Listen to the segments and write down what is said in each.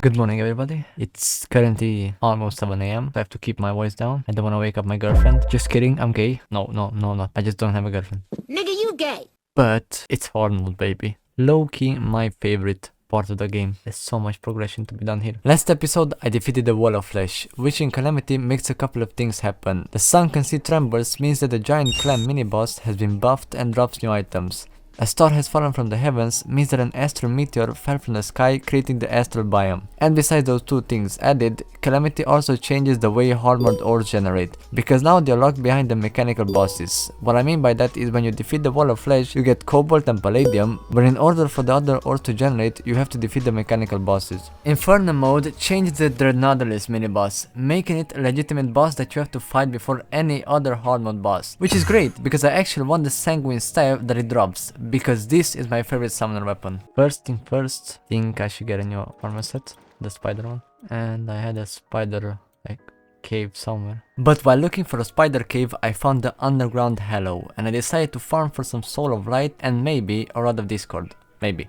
Good morning, everybody. It's currently almost 7 a.m. I have to keep my voice down. I don't want to wake up my girlfriend. Just kidding, I'm gay. No, not. I just don't have a girlfriend. Nigga, you gay. But it's hard mode, baby. Low-key, my favorite part of the game. There's so much progression to be done here. Last episode, I defeated the Wall of Flesh, which in Calamity makes a couple of things happen. The sunken sea trembles means that the giant clam mini-boss has been buffed and drops new items. A star has fallen from the heavens means that an astral meteor fell from the sky, creating the astral biome. And besides those two things added, Calamity also changes the way armored ores generate, because now they are locked behind the mechanical bosses. What I mean by that is when you defeat the Wall of Flesh, you get cobalt and palladium, but in order for the other ores to generate, you have to defeat the mechanical bosses. Infernum Mod changed the Dreadnoughtless mini-boss, making it a legitimate boss that you have to fight before any other hard mode boss. Which is great, because I actually want the Sanguine Staff that it drops, because this is my favorite summoner weapon. First thing first, think I should get a new armor set, the spider one. And I had a spider like cave somewhere. But while looking for a spider cave, I found the underground Hallow, and I decided to farm for some Soul of Light and maybe a Rod of Discord. Maybe.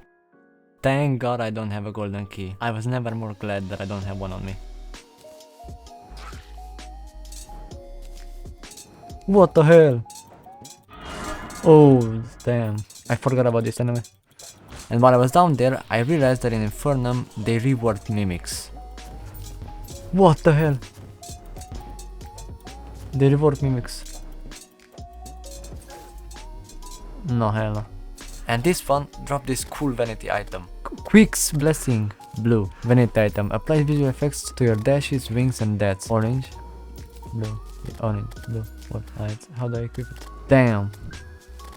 Thank God I don't have a golden key. I was never more glad that I don't have one on me. What the hell? Oh damn, I forgot about this anyway. And while I was down there, I realized that in Infernum they reworked mimics. What the hell? They reworked mimics. No, hell no. And this one dropped this cool vanity item. Quick's Blessing. Blue. Vanity item. Applies visual effects to your dashes, wings and deaths. Orange. Blue. Orange. Blue. What? How do I equip it? Damn.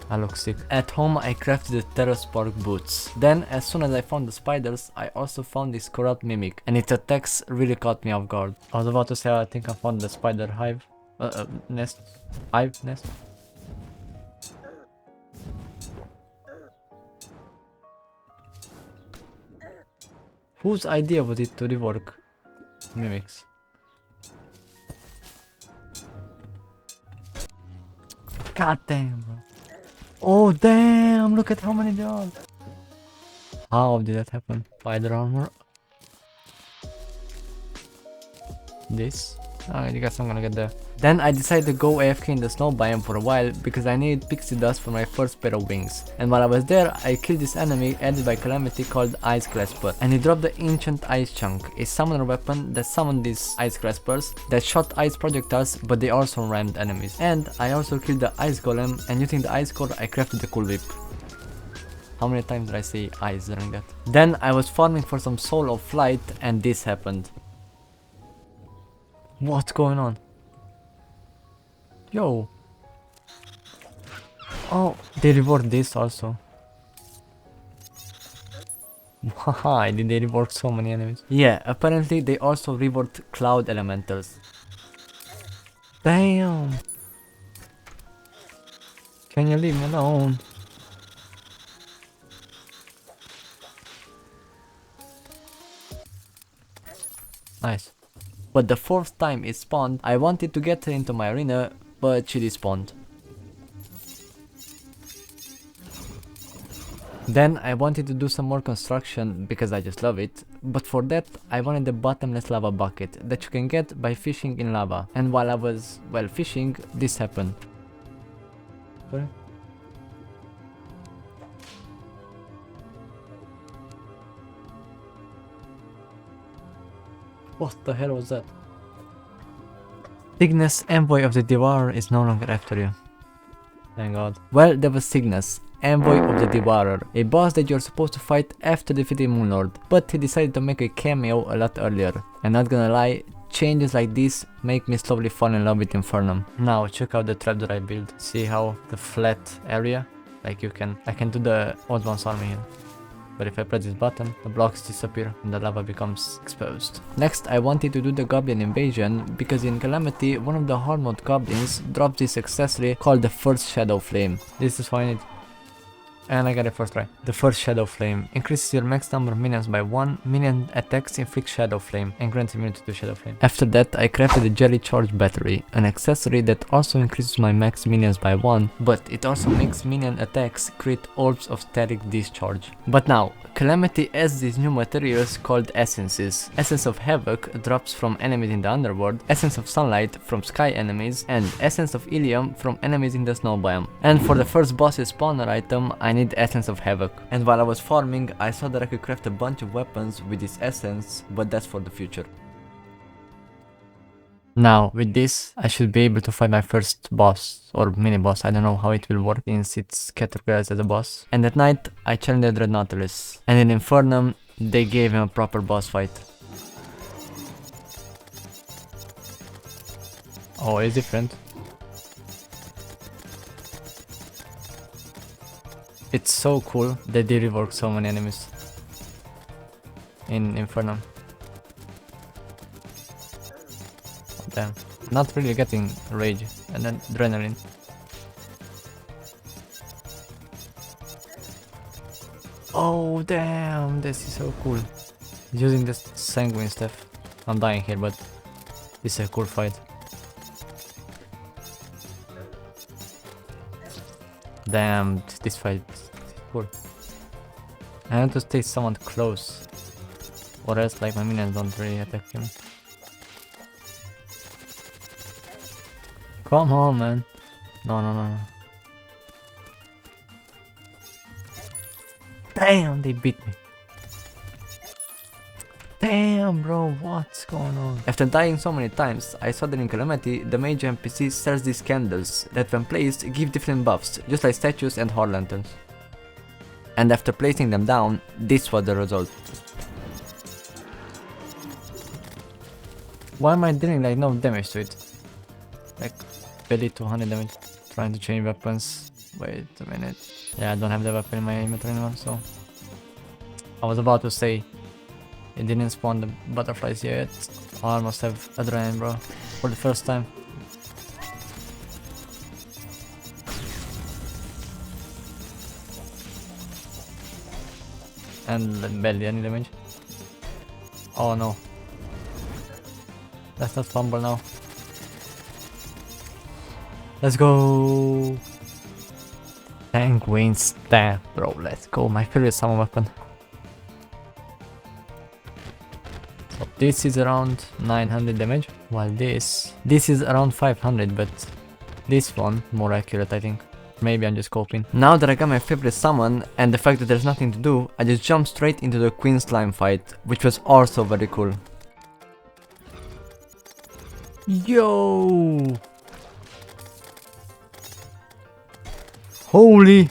I look sick. At home I crafted the Terra Spark boots. Then as soon as I found the spiders, I also found this corrupt mimic, and its attacks really caught me off guard. I was about to say I think I found the spider hive. Nest. Hive nest. Whose idea was it to rework mimics? God damn, bro. Oh damn, look at how many there are. How did that happen? Spider armor. This? I guess I'm gonna get there. Then I decided to go AFK in the snow biome for a while because I needed pixie dust for my first pair of wings. And while I was there, I killed this enemy added by Calamity called Ice Clasper. And he dropped the Ancient Ice Chunk, a summoner weapon that summoned these Ice Claspers that shot ice projectiles, but they also rammed enemies. And I also killed the Ice Golem, and using the Ice Core I crafted the Cool Whip. How many times did I say ice during that? Then I was farming for some Soul of Light and this happened. What's going on? Yo. Oh, they reworked this also. Why did they rework so many enemies? Yeah, apparently they also reworked Cloud Elementals. Damn. Can you leave me alone? Nice. But the fourth time it spawned, I wanted to get her into my arena, but she despawned. Then I wanted to do some more construction because I just love it, but for that I wanted the bottomless lava bucket that you can get by fishing in lava. And while I was, well, fishing, this happened. Sorry? What the hell was that? Cygnus, Envoy of the Devourer, is no longer after you. Thank God. Well, there was Cygnus, Envoy of the Devourer, a boss that you're supposed to fight after defeating Moonlord, but he decided to make a cameo a lot earlier. And not gonna lie, changes like this make me slowly fall in love with Infernum. Now check out the trap that I built. See how the flat area? Like I can do the Old One's army here. But if I press this button, the blocks disappear and the lava becomes exposed. Next, I wanted to do the Goblin Invasion because in Calamity, one of the hard mode goblins drops this accessory called the First Shadow Flame. This is what I need. And I got it first try. The first Shadow Flame increases your max number of minions by 1. Minion attacks inflict Shadow Flame and grants immunity to Shadow Flame. After that, I crafted a Jelly Charge Battery, an accessory that also increases my max minions by 1, but it also makes minion attacks create orbs of static discharge. But now, Calamity has these new materials called essences. Essence of Havoc drops from enemies in the underworld, Essence of Sunlight from sky enemies, and Essence of Ilium from enemies in the snow biome. And for the first boss's spawner item, I need Essence of Havoc. And while I was farming, I saw that I could craft a bunch of weapons with this essence, but that's for the future. Now, with this, I should be able to fight my first boss, or mini-boss, I don't know how it will work since it's categorized as a boss. And at night, I challenged Red Nautilus. And in Infernum, they gave him a proper boss fight. Oh, it's different. It's so cool that they rework so many enemies in Infernum. Damn. Not really getting rage and then adrenaline. Oh damn, this is so cool. Using this sanguine stuff. I'm dying here, but this is a cool fight. Damn, this fight is cool. I have to stay somewhat close, or else like my minions don't really attack him. Come on, man. No. Damn, they beat me. Damn, bro, what's going on? After dying so many times, I saw that in Calamity, the mage NPC sells these candles that when placed give different buffs, just like statues and hard lanterns. And after placing them down, this was the result. Why am I dealing like no damage to it? Like barely 200 damage. Trying to change weapons. Wait a minute. Yeah, I don't have the weapon in my inventory anymore, so I was about to say it didn't spawn the butterflies yet. I almost have adrenaline, bro, for the first time. And barely any damage. Oh no. Let's not fumble now. Let's go! Sanguine Staff, bro, let's go. My favorite summon weapon. So this is around 900 damage, while this is around 500, but this one more accurate, I think. Maybe I'm just coping. Now that I got my favorite summon and the fact that there's nothing to do, I just jumped straight into the Queen Slime fight, which was also very cool. Yo! Holy!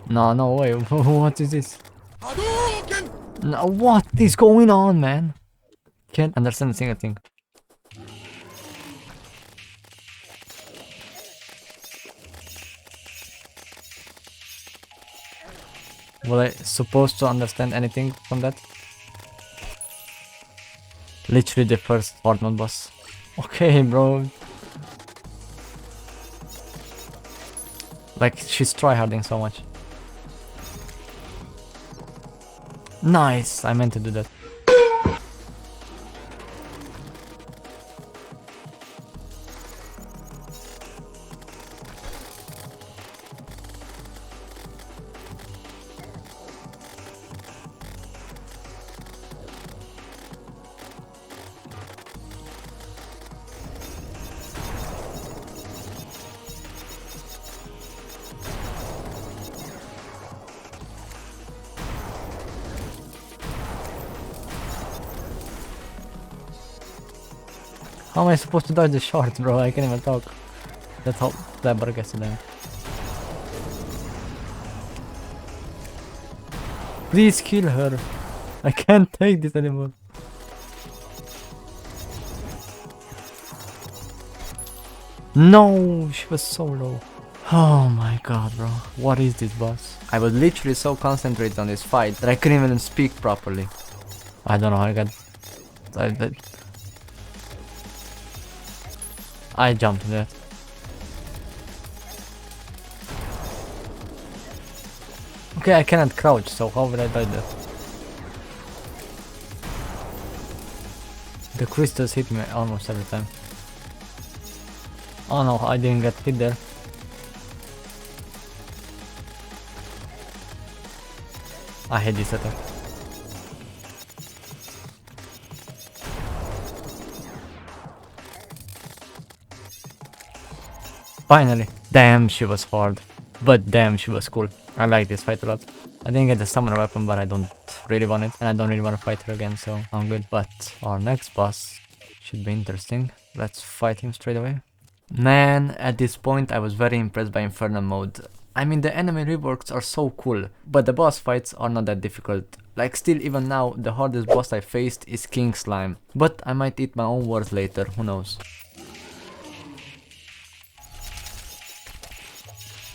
No way, what is this? No, what is going on, man? Can't understand a single thing. Was I supposed to understand anything from that? Literally the first hard mode boss. Okay, bro. Like, she's tryharding so much. Nice! I meant to do that. How am I supposed to dodge the short, bro? I can't even talk. That's how clever gets to them. Please kill her. I can't take this anymore. No, she was so low. Oh my god, bro. What is this boss? I was literally so concentrated on this fight that I couldn't even speak properly. I don't know how I got... I jumped in that. Okay, I cannot crouch, so how will I die there? The crystals hit me almost every time. Oh no, I didn't get hit there. I hate this attack. Finally! Damn, she was hard. But damn, she was cool. I like this fight a lot. I didn't get the summoner weapon, but I don't really want it. And I don't really want to fight her again, so I'm good. But our next boss should be interesting. Let's fight him straight away. Man, at this point I was very impressed by Infernum Mod. I mean, the enemy reworks are so cool, but the boss fights are not that difficult. Like, still even now, the hardest boss I faced is King Slime. But I might eat my own words later, who knows.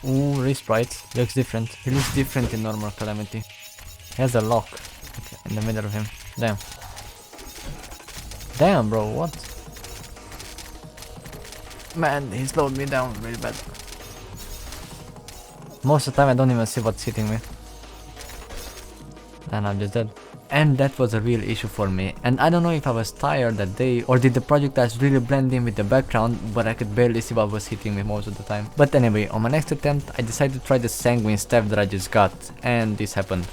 Ooh, Resprite. Looks different. He looks different in normal Calamity. He has a lock in the middle of him. Damn. Damn, bro, what? Man, he slowed me down really bad. Most of the time I don't even see what's hitting me. And I'm just dead. And that was a real issue for me. And I don't know if I was tired that day or did the projectiles really blend in with the background, but I could barely see what was hitting me most of the time. But anyway, on my next attempt I decided to try the sanguine staff that I just got, and this happened.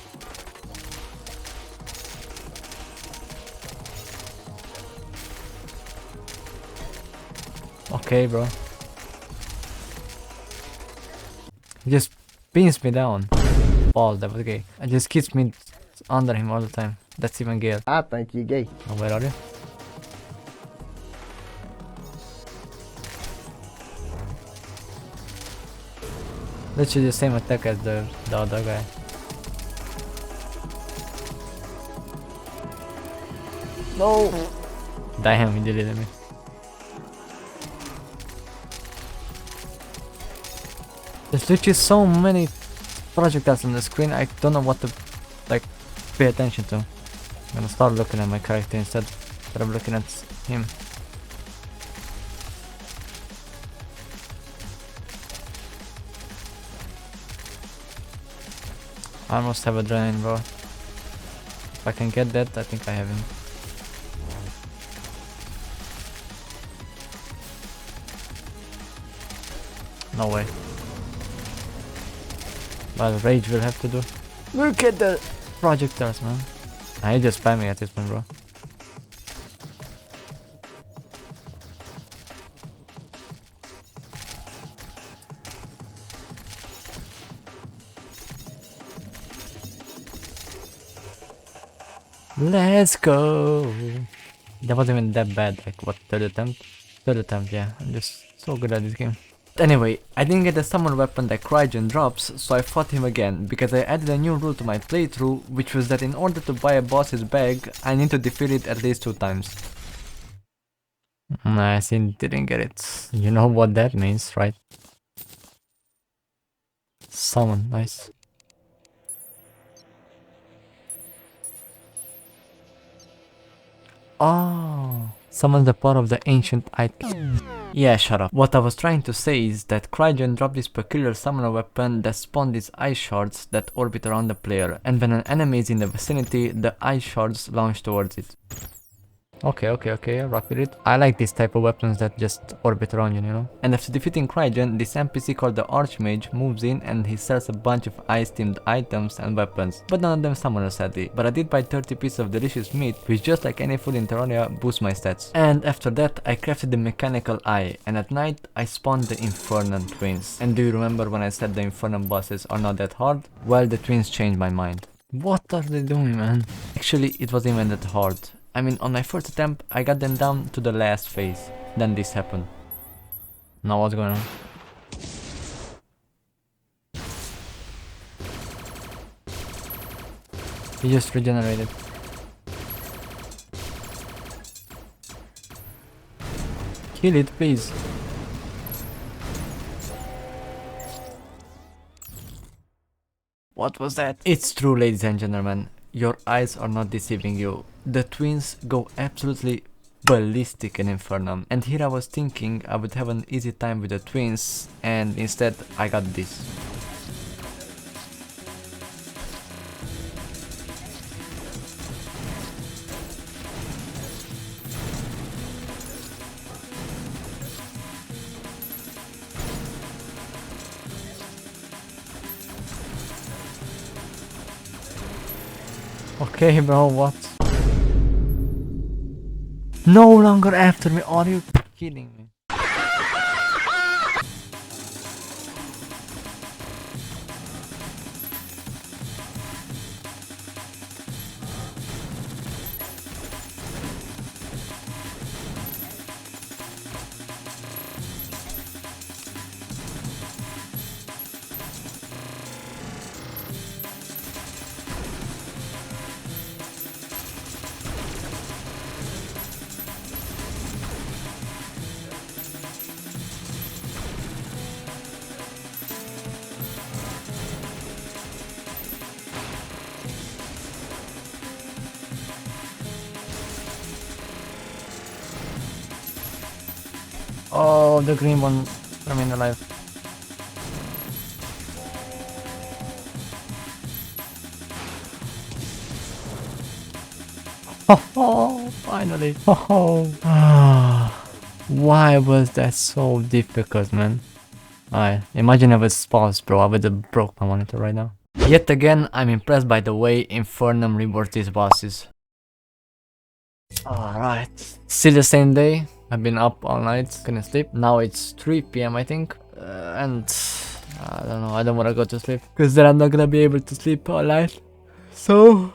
Okay, bro. He just pins me down. Balls, that was gay. I just keeps me under him all the time. That's even gayer. I think you're gay. Oh, where are you? Literally the same attack as the other guy. No! Damn, he deleted me. There's literally so many projectiles on the screen, I don't know what to like pay attention to. I'm gonna start looking at my character instead of looking at him. I almost have adrenaline, bro. If I can get that, I think I have him. No way. But rage will have to do. Look at the projectiles, man. I just spam me at this point, bro. Let's go. That wasn't even that bad. Like, what, third attempt? Third attempt, yeah. I'm just so good at this game. Anyway, I didn't get the summon weapon that Cryogen drops, so I fought him again, because I added a new rule to my playthrough, which was that in order to buy a boss's bag, I need to defeat it at least 2 times. I didn't get it. You know what that means, right? Summon, nice. Oh, summon the power of the ancient item. Yeah, shut up. What I was trying to say is that Cryogen dropped this peculiar summoner weapon that spawned these ice shards that orbit around the player, and when an enemy is in the vicinity, the ice shards launch towards it. Okay, rock with it. I like this type of weapons that just orbit around you, you know? And after defeating Cryogen, this NPC called the Archmage moves in and he sells a bunch of ice-themed items and weapons, but none of them summoners sadly. But I did buy 30 pieces of delicious meat, which just like any food in Terraria boosts my stats. And after that, I crafted the mechanical eye, and at night, I spawned the Infernum twins. And do you remember when I said the Infernum bosses are not that hard? Well, the twins changed my mind. What are they doing, man? Actually, it wasn't even that hard. I mean, on my first attempt, I got them down to the last phase. Then this happened. Now what's going on? He just regenerated. Kill it, please. What was that? It's true, ladies and gentlemen. Your eyes are not deceiving you. The twins go absolutely ballistic in Infernum, and here I was thinking I would have an easy time with the twins, and instead I got this. Okay, bro, what? No longer after me, are you kidding me? Oh, the green one remain alive. Oh, finally. Oh. Why was that so difficult, man? Imagine if it's paused, bro. I would have broke my monitor right now. Yet again, I'm impressed by the way Infernum rewards these bosses. Alright. Still the same day. I've been up all night, couldn't sleep. Now it's 3 PM I think. And I don't know, I don't wanna go to sleep. Cause then I'm not gonna be able to sleep all night. So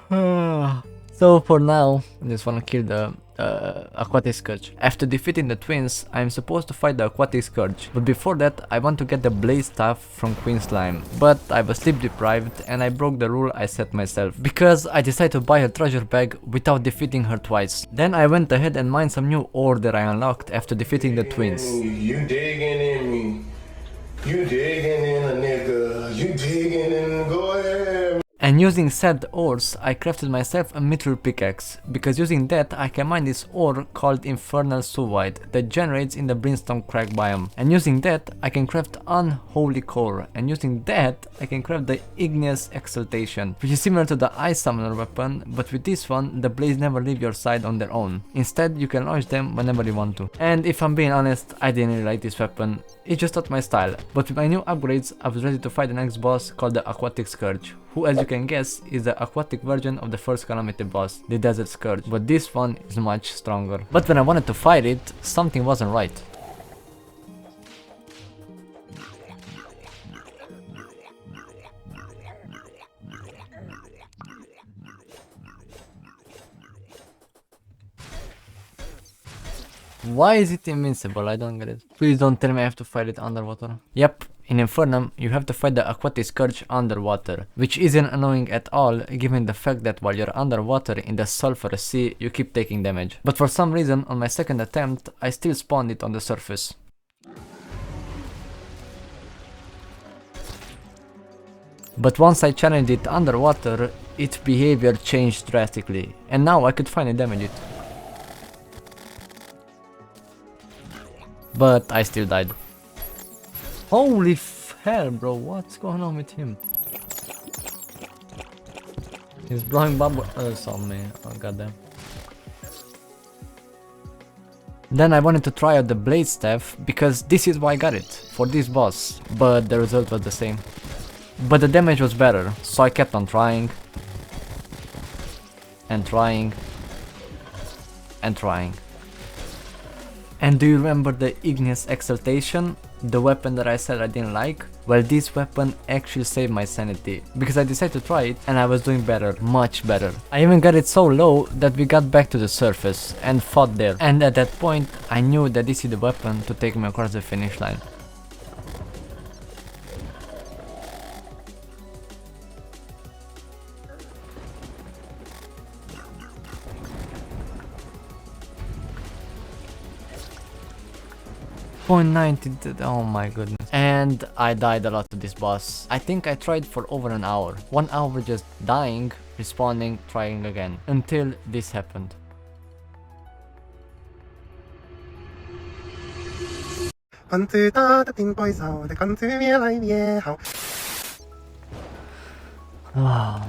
for now, I just wanna kill the Aquatic Scourge. After defeating the twins, I'm supposed to fight the Aquatic Scourge. But before that, I want to get the Blaze Staff from Queen Slime. But I was sleep deprived and I broke the rule I set myself. Because I decided to buy a treasure bag without defeating her twice. Then I went ahead and mined some new ore that I unlocked after defeating the twins. You digging in me. You digging in a nigga. You digging in, go ahead. And using said ores, I crafted myself a mithril pickaxe, because using that I can mine this ore called Infernal Sulfide that generates in the Brimstone Crag biome. And using that I can craft Unholy Core, and using that I can craft the Igneous Exaltation, which is similar to the Ice Summoner weapon, but with this one the blaze never leave your side on their own. Instead you can launch them whenever you want to. And if I'm being honest, I didn't really like this weapon. It's just not my style, but with my new upgrades I was ready to fight the next boss called the Aquatic Scourge, who as you can guess is the aquatic version of the first Calamity boss, the Desert Scourge, but this one is much stronger. But when I wanted to fight it, something wasn't right. Why is it invincible? I don't get it. Please don't tell me I have to fight it underwater. Yep, in Infernum you have to fight the Aquatic Scourge underwater, which isn't annoying at all given the fact that while you're underwater in the sulfur sea you keep taking damage. But for some reason on my second attempt I still spawned it on the surface. But once I challenged it underwater, its behavior changed drastically, and now I could finally damage it. But I still died. Holy hell, bro, what's going on with him? He's blowing bubbles on me, oh goddamn. Then I wanted to try out the Blade Staff, because this is why I got it, for this boss, but the result was the same. But the damage was better, so I kept on trying. And trying. And trying. And do you remember the Igneous Exaltation? The weapon that I said I didn't like? Well, this weapon actually saved my sanity, because I decided to try it and I was doing better, much better. I even got it so low that we got back to the surface and fought there. And at that point I knew that this is the weapon to take me across the finish line. .90, oh my goodness. And I died a lot to this boss. I think I tried for over an hour. 1 hour just dying, respawning, trying again. Until this happened. Wow.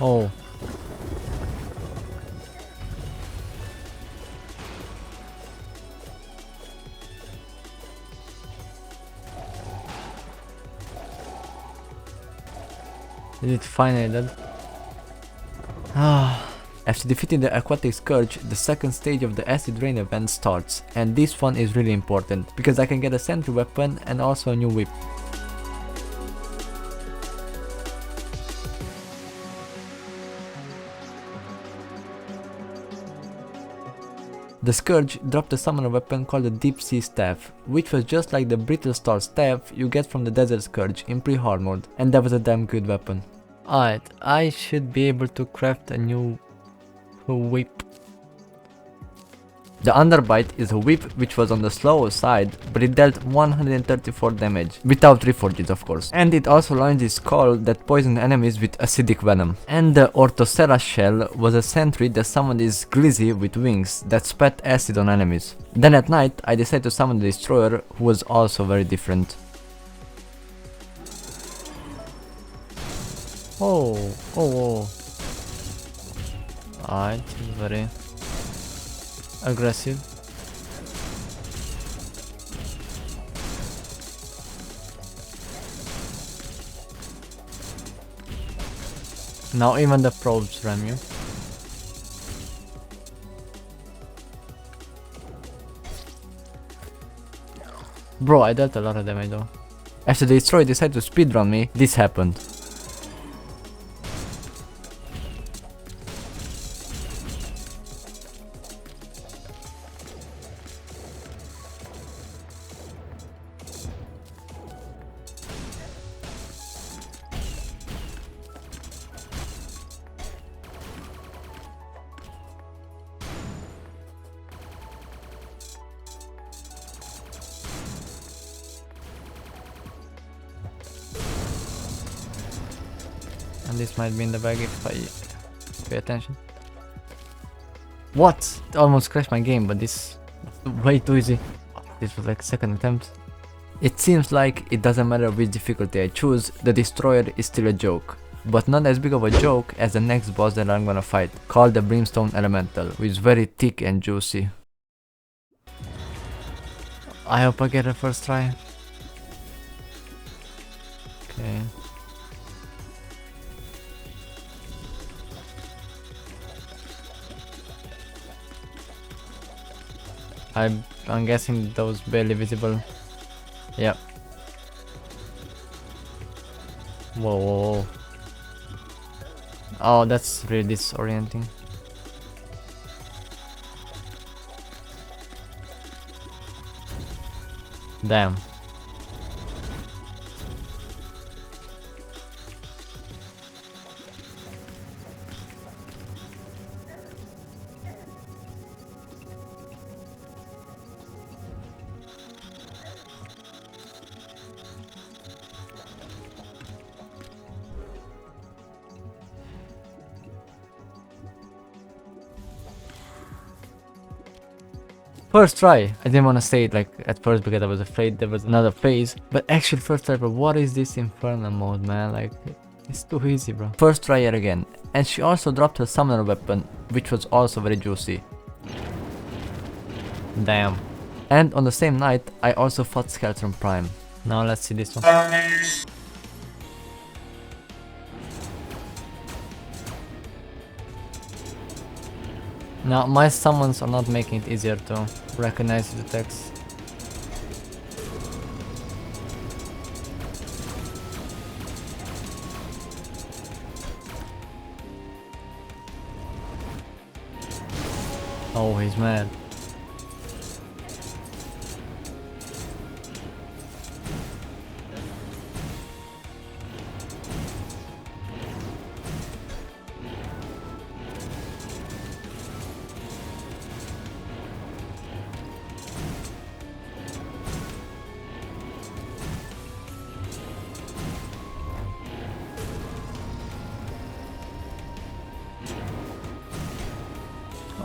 Oh. Is it finally dead? Ah. After defeating the aquatic scourge, the second stage of the acid rain event starts, and this one is really important because I can get a sentry weapon and also a new whip. The Scourge dropped a summoner weapon called the Deep Sea Staff, which was just like the Brittle Star Staff you get from the Desert Scourge in pre-hard mode, and that was a damn good weapon. Alright, I should be able to craft a new whip. The Underbite is a whip which was on the slower side, but it dealt 134 damage, without reforges of course. And it also launched its skull that poisoned enemies with acidic venom. And the Orthocera shell was a sentry that summoned this glizzy with wings that spat acid on enemies. Then at night I decided to summon the Destroyer, who was also very different. Oh. Alright, very aggressive. Now even the probes ram you. Bro, I dealt a lot of damage though. After the Destroyer decided to speedrun me, this happened. And this might be in the bag if I pay attention. What? It almost crashed my game, but this was way too easy. This was like second attempt. It seems like it doesn't matter which difficulty I choose, the Destroyer is still a joke. But not as big of a joke as the next boss that I'm gonna fight, called the Brimstone Elemental, which is very thick and juicy. I hope I get a first try. Okay. I'm guessing those barely visible. Yep. Whoa. Oh, that's really disorienting. Damn. First try. I didn't want to say it like at first because I was afraid there was another phase. But actually first try, bro. What is this Infernum Mod, man? Like, it's too easy, bro. First try yet again. And she also dropped her summoner weapon, which was also very juicy. Damn. And on the same night, I also fought Skeleton Prime. Now let's see this one. Now, my summons are not making it easier to recognize the text. Oh, he's mad.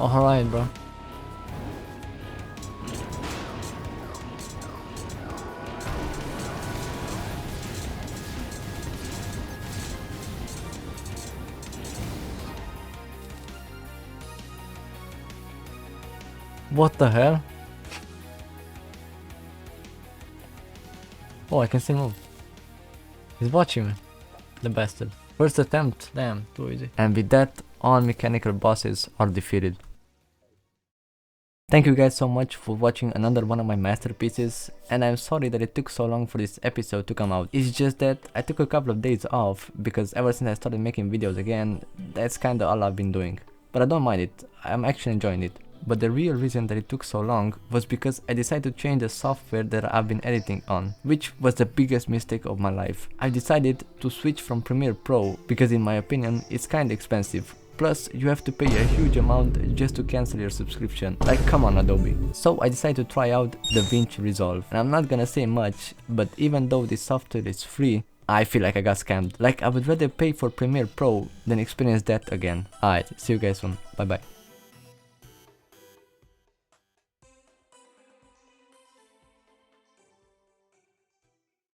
Alright, bro. What the hell? Oh, I can still move. He's watching me. The bastard. First attempt. Damn, too easy. And with that, all mechanical bosses are defeated. Thank you guys so much for watching another one of my masterpieces, and I'm sorry that it took so long for this episode to come out. It's just that I took a couple of days off, because ever since I started making videos again, that's kinda all I've been doing. But I don't mind it, I'm actually enjoying it. But the real reason that it took so long was because I decided to change the software that I've been editing on, which was the biggest mistake of my life. I decided to switch from Premiere Pro because in my opinion it's kinda expensive. Plus, you have to pay a huge amount just to cancel your subscription. Like, come on Adobe. So I decided to try out Davinci Resolve. And I'm not gonna say much, but even though this software is free, I feel like I got scammed. Like, I would rather pay for Premiere Pro than experience that again. Alright, see you guys soon. Bye bye.